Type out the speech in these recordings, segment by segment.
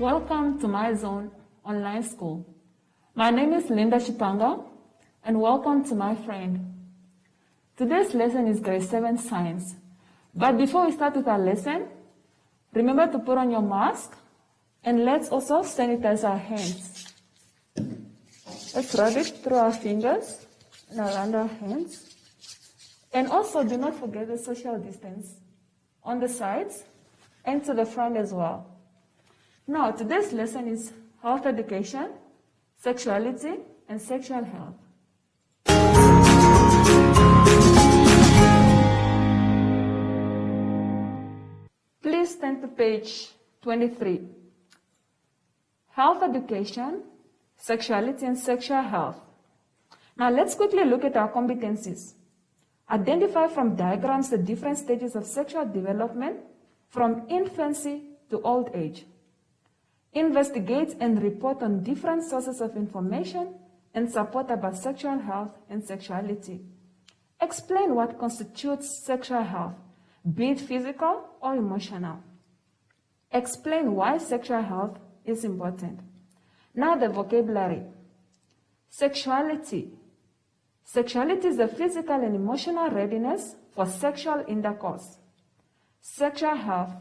Welcome to MyZone online school. My name is Linda Shipanga, and welcome to my friend. Today's lesson is grade 7 science. But before we start with our lesson, remember to put on your mask, and let's also sanitize our hands. Let's rub it through our fingers and around our hands. And also do not forget the social distance on the sides and to the front as well. Now, today's lesson is health education, sexuality, and sexual health. Please turn to page 23. Health education, sexuality, and sexual health. Now, let's quickly look at our competencies. Identify from diagrams the different stages of sexual development from infancy to old age. Investigate and report on different sources of information and support about sexual health and sexuality. Explain what constitutes sexual health, be it physical or emotional. Explain why sexual health is important. Now the vocabulary. Sexuality. Sexuality is the physical and emotional readiness for sexual intercourse. Sexual health.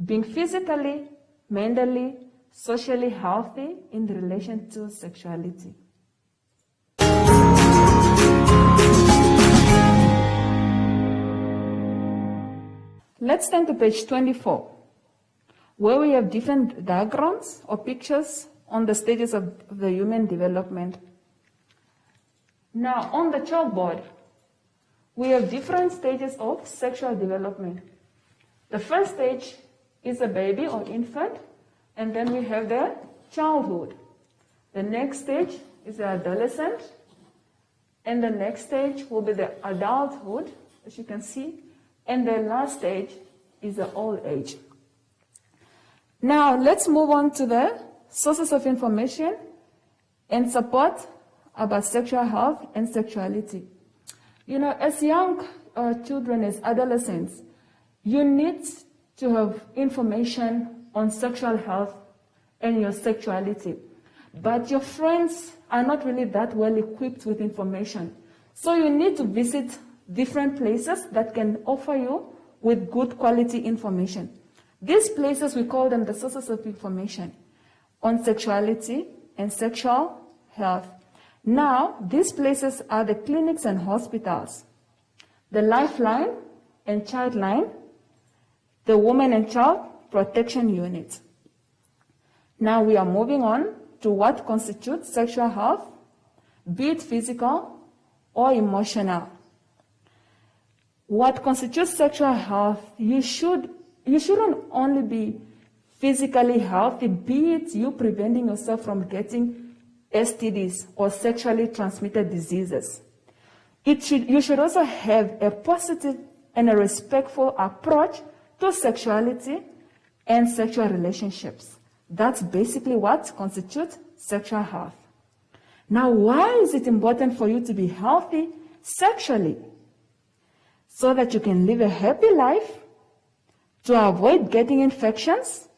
Being physically, mentally, socially healthy in relation to sexuality. Let's turn to page 24, where we have different diagrams or pictures on the stages of the human development. Now, on the chalkboard, we have different stages of sexual development. The first stage is a baby or infant, and then we have the childhood. The next stage is the adolescent, and the next stage will be the adulthood, as you can see, and the last stage is the old age. Now, let's move on to the sources of information and support about sexual health and sexuality. You know, as young children, as adolescents, you need to have information on sexual health and your sexuality. But your friends are not really that well equipped with information. So you need to visit different places that can offer you with good quality information. These places, we call them the sources of information on sexuality and sexual health. Now, these places are the clinics and hospitals, the Lifeline and Childline, the Women and Child Protection Unit. Now we are moving on to what constitutes sexual health, be it physical or emotional. What constitutes sexual health, you shouldn't only be physically healthy, be it you preventing yourself from getting STDs or sexually transmitted diseases. You should also have a positive and a respectful approach to sexuality and sexual relationships. That's basically what constitutes sexual health. Now, why is it important for you to be healthy sexually? So that you can live a happy life, to avoid getting infections,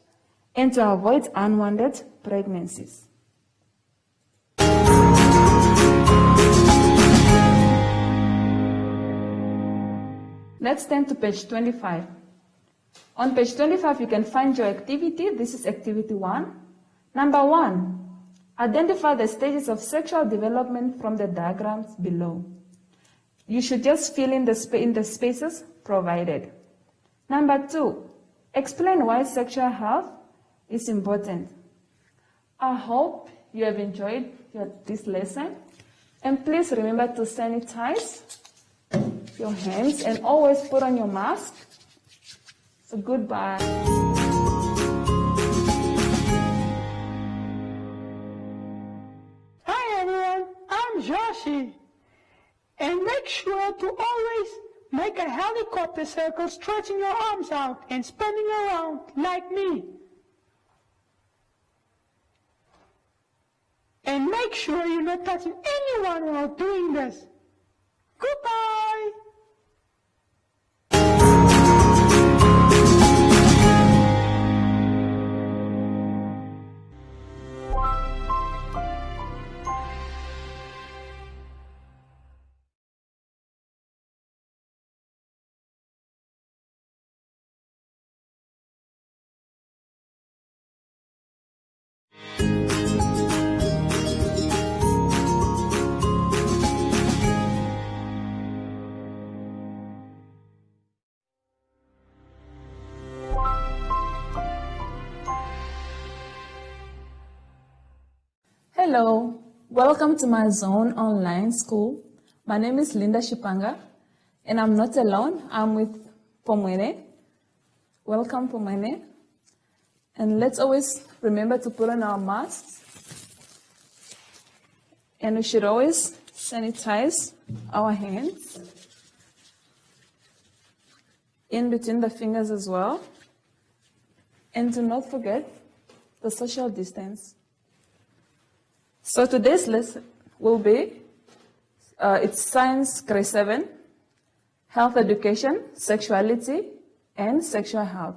and to avoid unwanted pregnancies. Let's turn to page 25. On page 25, you can find your activity. This is activity 1. Number 1, identify the stages of sexual development from the diagrams below. You should just fill in the spaces provided. Number 2, explain why sexual health is important. I hope you have enjoyed this lesson. And please remember to sanitize your hands and always put on your mask. So goodbye. Hi everyone, I'm Joshi. And make sure to always make a helicopter circle, stretching your arms out and spinning around like me. And make sure you're not touching anyone while doing this. Goodbye. Hello, welcome to MyZone online school. My name is Linda Shipanga, and I'm not alone. I'm with Pomwene. Welcome, Pomwene. And let's always remember to put on our masks. And we should always sanitize our hands in between the fingers as well. And do not forget the social distance. So today's lesson will be, it's Science Grade 7, Health Education, Sexuality, and Sexual Health.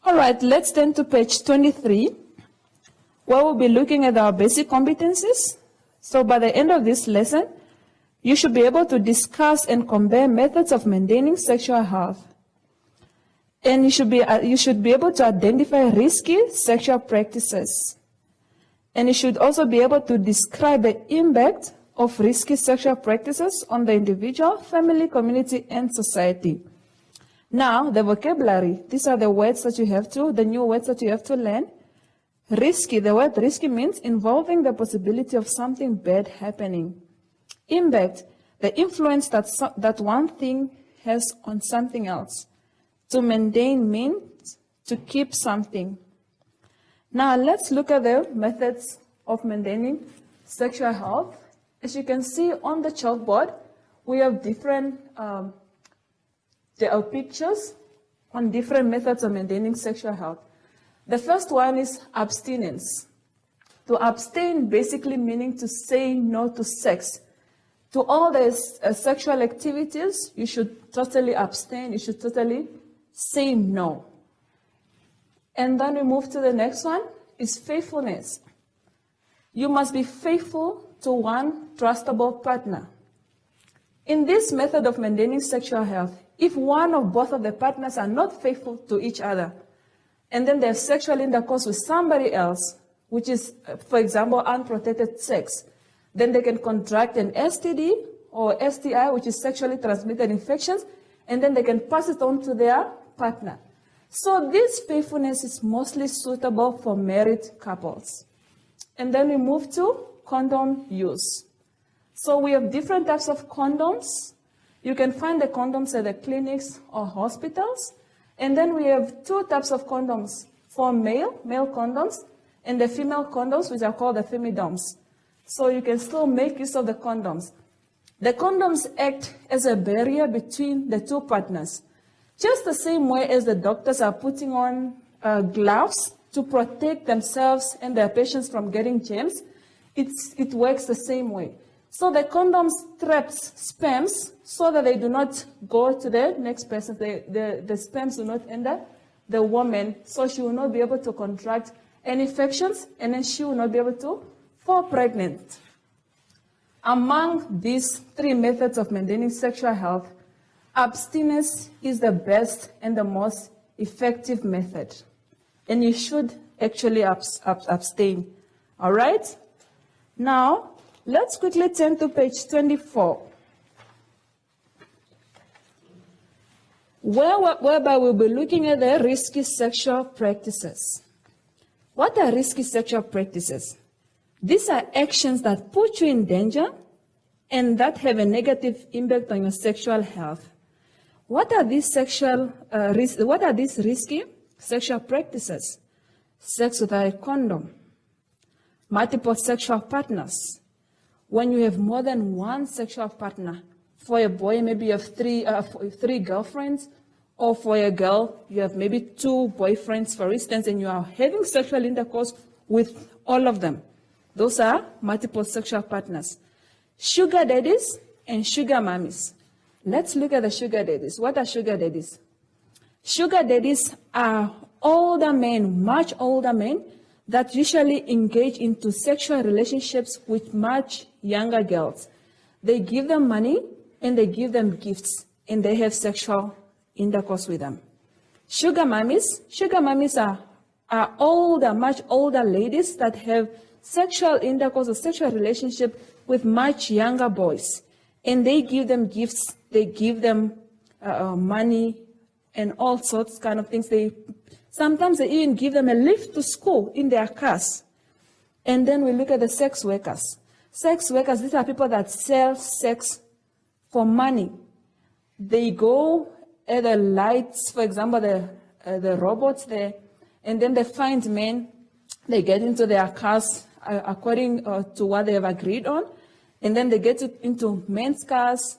All right, let's turn to page 23, where we'll be looking at our basic competencies. So by the end of this lesson, you should be able to discuss and compare methods of maintaining sexual health. And you should be able to identify risky sexual practices. And you should also be able to describe the impact of risky sexual practices on the individual, family, community, and society. Now, the vocabulary, these are the words that you have to, the new words that you have to learn. Risky, the word risky means involving the possibility of something bad happening. Impact, the influence that one thing has on something else. To maintain means to keep something. Now let's look at the methods of maintaining sexual health. As you can see on the chalkboard, we have different there are pictures on different methods of maintaining sexual health. The first one is abstinence. To abstain basically meaning to say no to sex. To all the sexual activities, you should totally abstain, you should totally say no. And then we move to the next one, is faithfulness. You must be faithful to one trustable partner. In this method of maintaining sexual health, if one or both of the partners are not faithful to each other, and then they have sexual intercourse with somebody else, which is, for example, unprotected sex, then they can contract an STD or STI, which is sexually transmitted infections, and then they can pass it on to their partner. So this faithfulness is mostly suitable for married couples. And then we move to condom use. So we have different types of condoms. You can find the condoms at the clinics or hospitals. And then we have two types of condoms for male condoms, and the female condoms, which are called the femidoms. So you can still make use of the condoms. The condoms act as a barrier between the two partners. Just the same way as the doctors are putting on gloves to protect themselves and their patients from getting germs, it works the same way. So the condoms traps sperms so that they do not go to the next person. The sperms do not enter the woman, so she will not be able to contract any infections, and then she will not be able to fall pregnant. Among these three methods of maintaining sexual health, abstinence is the best and the most effective method. And you should actually abstain. All right? Now, let's quickly turn to page 24, whereby we'll be looking at the risky sexual practices. What are risky sexual practices? These are actions that put you in danger and that have a negative impact on your sexual health. What are these risky sexual practices? Sex without a condom, multiple sexual partners. When you have more than one sexual partner, for a boy maybe you have three girlfriends, or for a girl you have maybe two boyfriends, for instance, and you are having sexual intercourse with all of them. Those are multiple sexual partners. Sugar daddies and sugar mummies. Let's look at the sugar daddies. What are sugar daddies? Sugar daddies are older men, much older men, that usually engage into sexual relationships with much younger girls. They give them money and they give them gifts, and they have sexual intercourse with them. Sugar mummies are older, much older ladies that have sexual intercourse or sexual relationship with much younger boys, and they give them gifts, they give them money, and all sorts kind of things. Sometimes they even give them a lift to school in their cars. And then we look at the sex workers. Sex workers, these are people that sell sex for money. They go at the lights, for example, the robots there, and then they find men. They get into their cars according to what they have agreed on, and then they get into men's cars.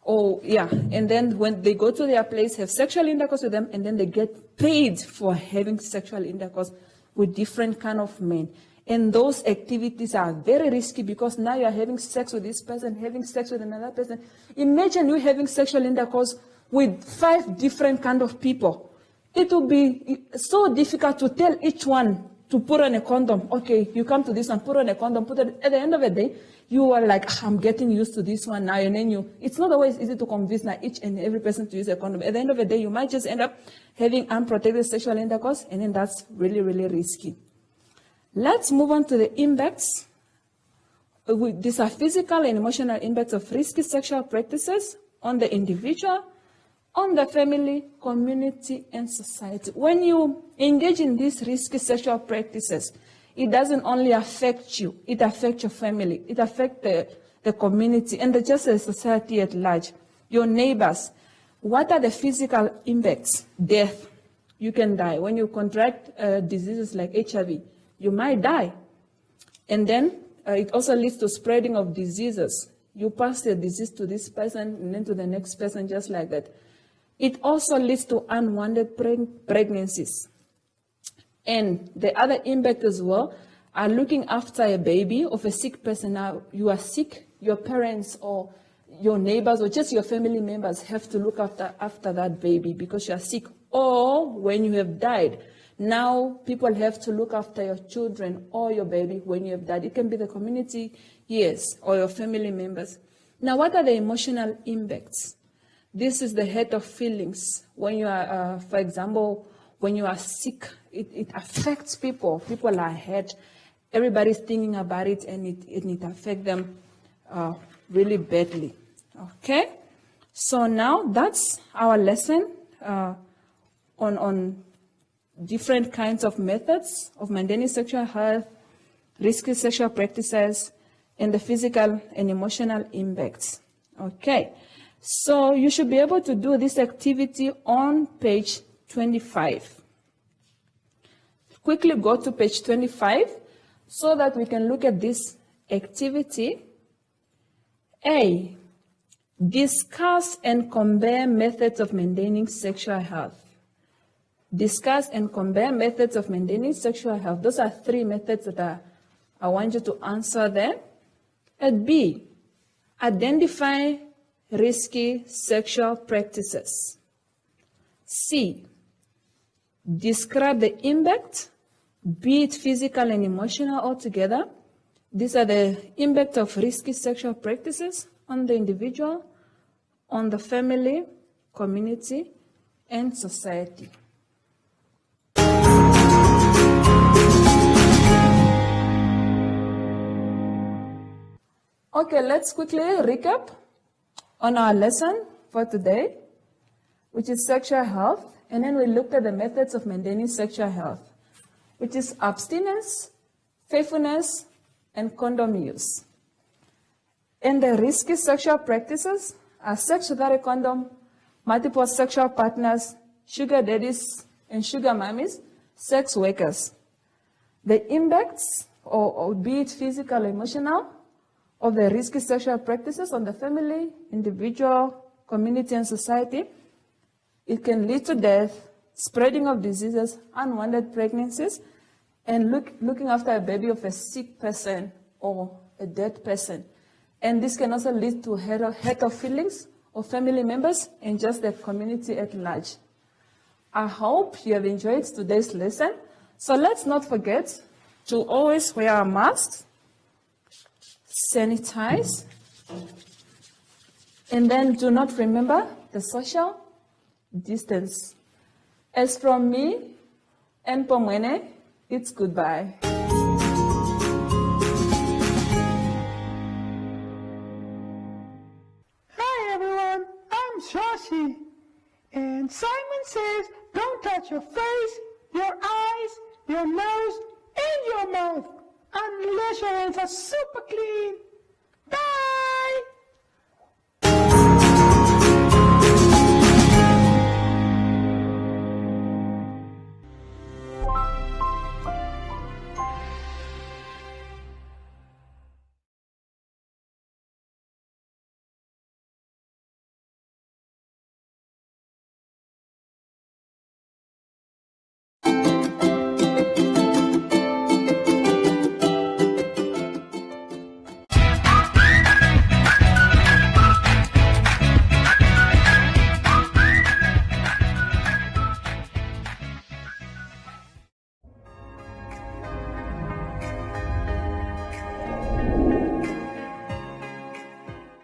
And then when they go to their place, have sexual intercourse with them, and then they get paid for having sexual intercourse with different kind of men. And those activities are very risky because now you are having sex with this person, having sex with another person. Imagine you having sexual intercourse with 5 different kind of people. It will be so difficult to tell each one to put on a condom. Okay, you come to this one, put on a condom, at the end of the day, you are like, I'm getting used to this one now, and then it's not always easy to convince now each and every person to use a condom. At the end of the day, you might just end up having unprotected sexual intercourse, and then that's really, really risky. Let's move on to the impacts. These are physical and emotional impacts of risky sexual practices on the individual, on the family, community, and society. When you engage in these risky sexual practices, it doesn't only affect you, it affects your family, it affects the community, and just the society at large, your neighbors. What are the physical impacts? Death. You can die. When you contract diseases like HIV, you might die. And then it also leads to spreading of diseases. You pass the disease to this person and then to the next person, just like that. It also leads to unwanted pregnancies. And the other impact as well are looking after a baby of a sick person. Now, you are sick, your parents or your neighbors or just your family members have to look after that baby because you are sick. Or when you have died, now people have to look after your children or your baby when you have died. It can be the community, yes, or your family members. Now, what are the emotional impacts? This is the hurt of feelings. When you are, for example, when you are sick, it affects people. People are hurt. Everybody's thinking about it, and it affects them really badly. Okay? So now that's our lesson on different kinds of methods of maintaining sexual health, risky sexual practices, and the physical and emotional impacts. Okay, so you should be able to do this activity on page 25. Quickly go to page 25 so that we can look at this activity. A, discuss and compare methods of maintaining sexual health. Discuss and compare methods of maintaining sexual health. Those are 3 methods that I want you to answer there. And B, identify risky sexual practices. C, describe the impact, be it physical and emotional altogether. These are the impact of risky sexual practices on the individual, on the family, community, and society. Okay, let's quickly recap on our lesson for today, which is sexual health. And then we looked at the methods of maintaining sexual health, which is abstinence, faithfulness, and condom use. And the risky sexual practices are sex without a condom, multiple sexual partners, sugar daddies and sugar mummies, sex workers. The impacts, or be it physical or emotional, of the risky sexual practices on the family, individual, community, and society. It can lead to death, spreading of diseases, unwanted pregnancies, and looking after a baby of a sick person or a dead person. And this can also lead to hurt of feelings of family members and just the community at large. I hope you have enjoyed today's lesson. So let's not forget to always wear our masks, sanitize, and then do not remember the social distance. As from me and Pomwene, it's goodbye. Hi everyone, I'm Shashi, and And Simon says, don't touch your face, your eyes, your nose, and your mouth, unless your hands are super clean. Bye!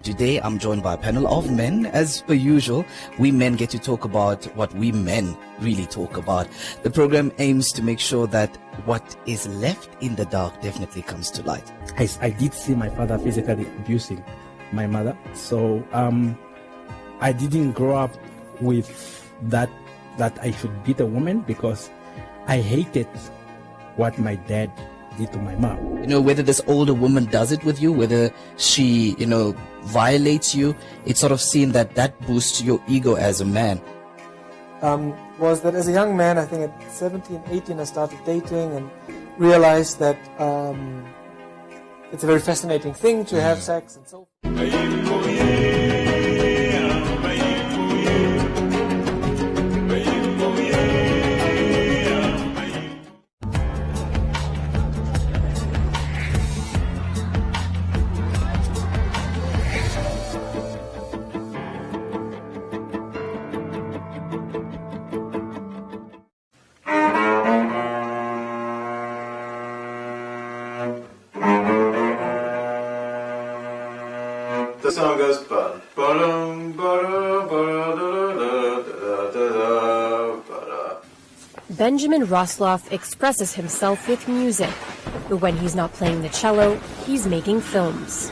Today, I'm joined by a panel of men. As per usual, we men get to talk about what we men really talk about. The program aims to make sure that what is left in the dark definitely comes to light. I did see my father physically abusing my mother, so I didn't grow up with that I should beat a woman, because I hated what my dad did to my mom. You know, whether this older woman does it with you, whether she, violates you, it's sort of seen that boosts your ego as a man. Was that as a young man, I think at 17, 18, I started dating and realized that it's a very fascinating thing to have sex and so forth. The song goes Benjamin Rosloff expresses himself with music, but when he's not playing the cello, he's making films.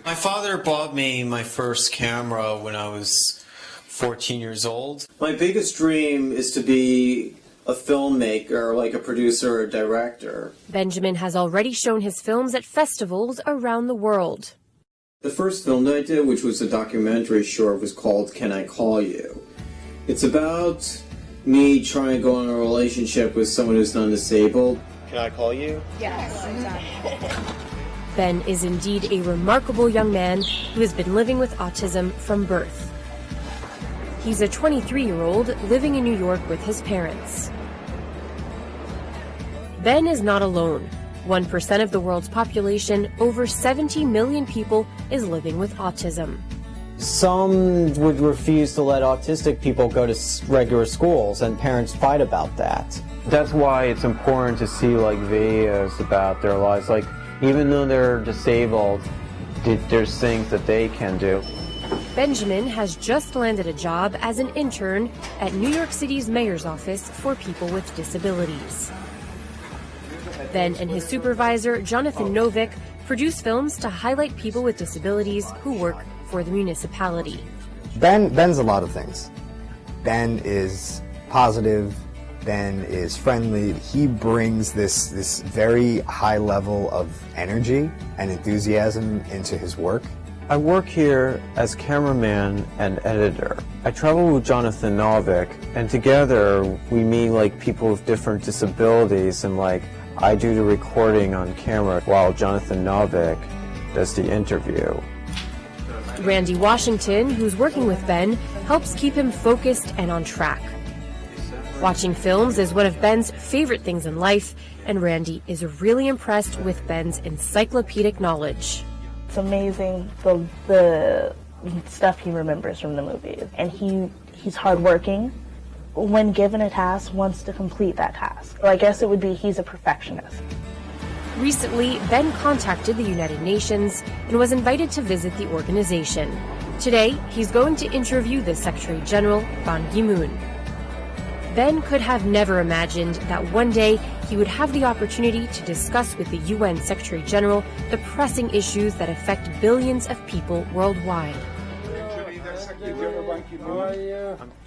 My father bought me my first camera when I was 14 years old. My biggest dream is to be a filmmaker, like a producer or director. Benjamin has already shown his films at festivals around the world. The first film that I did, which was a documentary short, was called Can I Call You? It's about me trying to go in a relationship with someone who's non-disabled. Can I call you? Yes, exactly. Ben is indeed a remarkable young man who has been living with autism from birth. He's a 23-year-old living in New York with his parents. Ben is not alone. 1% of the world's population, over 70 million people, is living with autism. Some would refuse to let autistic people go to regular schools, and parents fight about that. That's why it's important to see videos about their lives. Even though they're disabled, there's things that they can do. Benjamin has just landed a job as an intern at New York City's mayor's office for people with disabilities. Ben and his supervisor, Jonathan Novick, produce films to highlight people with disabilities who work for the municipality. Ben's a lot of things. Ben is positive. Ben is friendly. He brings this very high level of energy and enthusiasm into his work. I work here as cameraman and editor. I travel with Jonathan Novick, and together we meet people with different disabilities, and I do the recording on camera while Jonathan Novick does the interview. Randy Washington, who's working with Ben, helps keep him focused and on track. Watching films is one of Ben's favorite things in life, and Randy is really impressed with Ben's encyclopedic knowledge. It's amazing the stuff he remembers from the movies, and he's hardworking. When given a task, wants to complete that task. I guess it would be he's a perfectionist. Recently, Ben contacted the United Nations and was invited to visit the organization. Today, he's going to interview the Secretary General, Ban Ki-moon. Ben could have never imagined that one day he would have the opportunity to discuss with the UN Secretary General the pressing issues that affect billions of people worldwide. Actually, the Secretary General Ban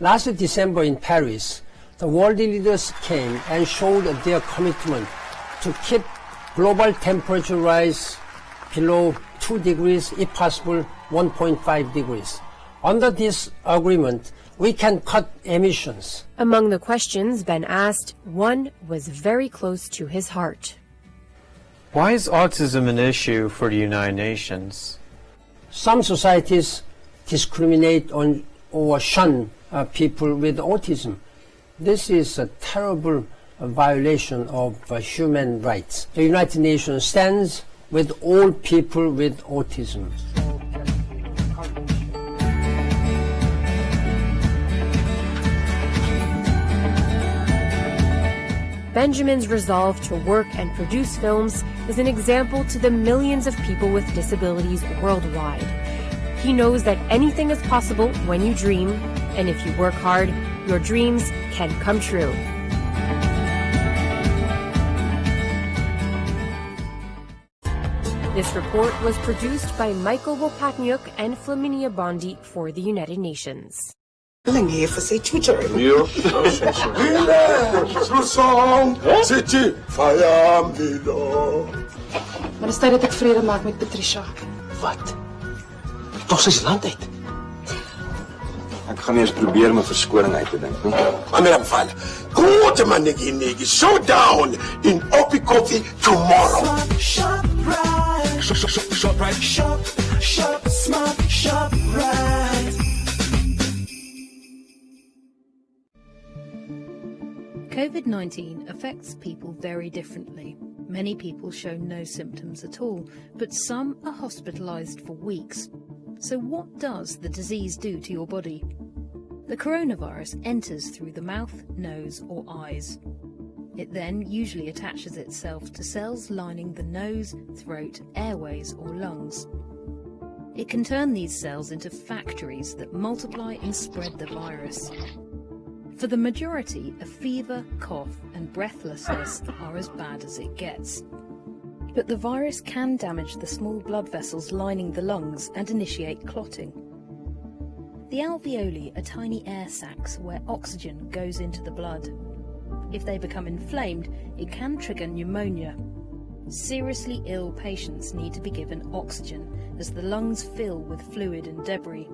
Last December in Paris, the world leaders came and showed their commitment to keep global temperature rise below 2 degrees, if possible 1.5 degrees. Under this agreement, we can cut emissions. Among the questions Ben asked, one was very close to his heart. Why is autism an issue for the United Nations? Some societies discriminate on or shun people with autism. This is a terrible violation of human rights. The United Nations stands with all people with autism. Benjamin's resolve to work and produce films is an example to the millions of people with disabilities worldwide. He knows that anything is possible when you dream, and if you work hard, your dreams can come true. This report was produced by Michael Wopatniuk and Flaminia Bondi for the United Nations. Maar is tyd dat ek vrede maak met Patricia. Wat? Tos is land uit. Ek gaan eers probeer om 'n verskoning uit te dink, nie? Ameramfala, grote manigi showdown in Opi Coffee tomorrow. Shop right, shop right, shop smart, shop right. COVID-19 affects people very differently. Many people show no symptoms at all, but some are hospitalized for weeks. So what does the disease do to your body? The coronavirus enters through the mouth, nose or eyes. It then usually attaches itself to cells lining the nose, throat, airways or lungs. It can turn these cells into factories that multiply and spread the virus. For the majority, a fever, cough and breathlessness are as bad as it gets. But the virus can damage the small blood vessels lining the lungs and initiate clotting. The alveoli are tiny air sacs where oxygen goes into the blood. If they become inflamed, it can trigger pneumonia. Seriously ill patients need to be given oxygen as the lungs fill with fluid and debris.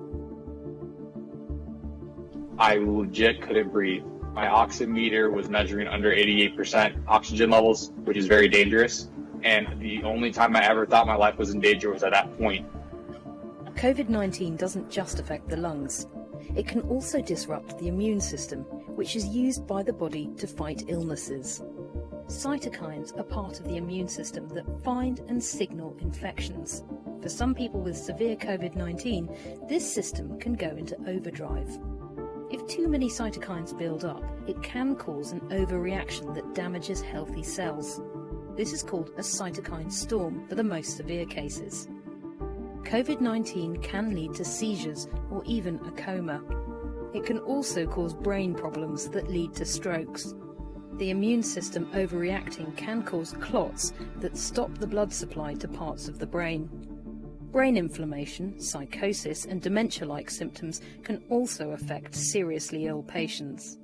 I legit couldn't breathe. My oxygen meter was measuring under 88% oxygen levels, which is very dangerous. And the only time I ever thought my life was in danger was at that point. COVID-19 doesn't just affect the lungs. It can also disrupt the immune system, which is used by the body to fight illnesses. Cytokines are part of the immune system that find and signal infections. For some people with severe COVID-19, this system can go into overdrive. If too many cytokines build up, it can cause an overreaction that damages healthy cells. This is called a cytokine storm for the most severe cases. COVID-19 can lead to seizures or even a coma. It can also cause brain problems that lead to strokes. The immune system overreacting can cause clots that stop the blood supply to parts of the brain. Brain inflammation, psychosis and dementia-like symptoms can also affect seriously ill patients.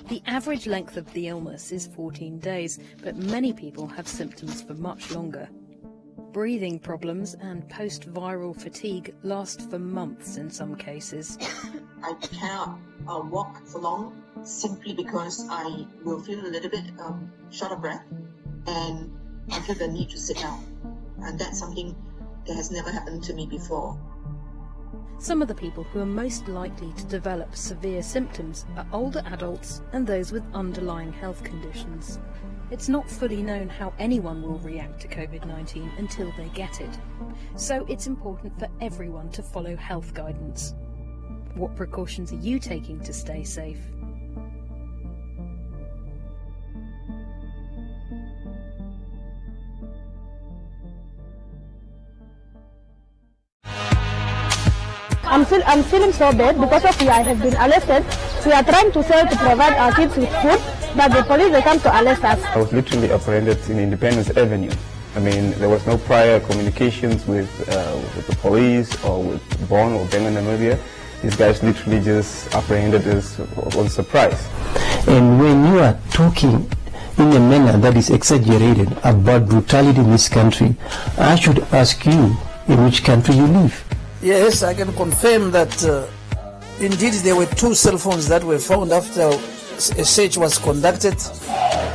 The average length of the illness is 14 days, but many people have symptoms for much longer. Breathing problems and post-viral fatigue last for months in some cases. I cannot walk for long simply because I will feel a little bit short of breath and I feel the need to sit down. And that's something that has never happened to me before. Some of the people who are most likely to develop severe symptoms are older adults and those with underlying health conditions. It's not fully known how anyone will react to COVID-19 until they get it. So it's important for everyone to follow health guidance. What precautions are you taking to stay safe? I'm feeling so bad because of I have been arrested. We are trying to sell to provide our kids with food, but the police they come to arrest us. I was literally apprehended in Independence Avenue. I mean, there was no prior communications with the police or with Bonn or Benga Namibia. These guys literally just apprehended us on surprise. And when you are talking in a manner that is exaggerated about brutality in this country, I should ask you in which country you live. Yes, I can confirm that indeed there were 2 cell phones that were found after a search was conducted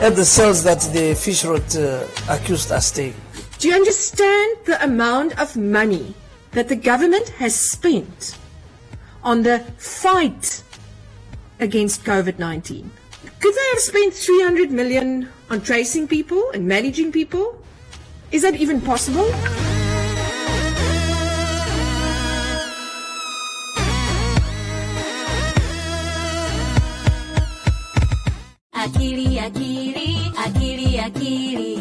at the cells that the Fish Road accused are staying. Do you understand the amount of money that the government has spent on the fight against COVID-19? Could they have spent 300 million on tracing people and managing people? Is that even possible? Akili, akili, akili, akili.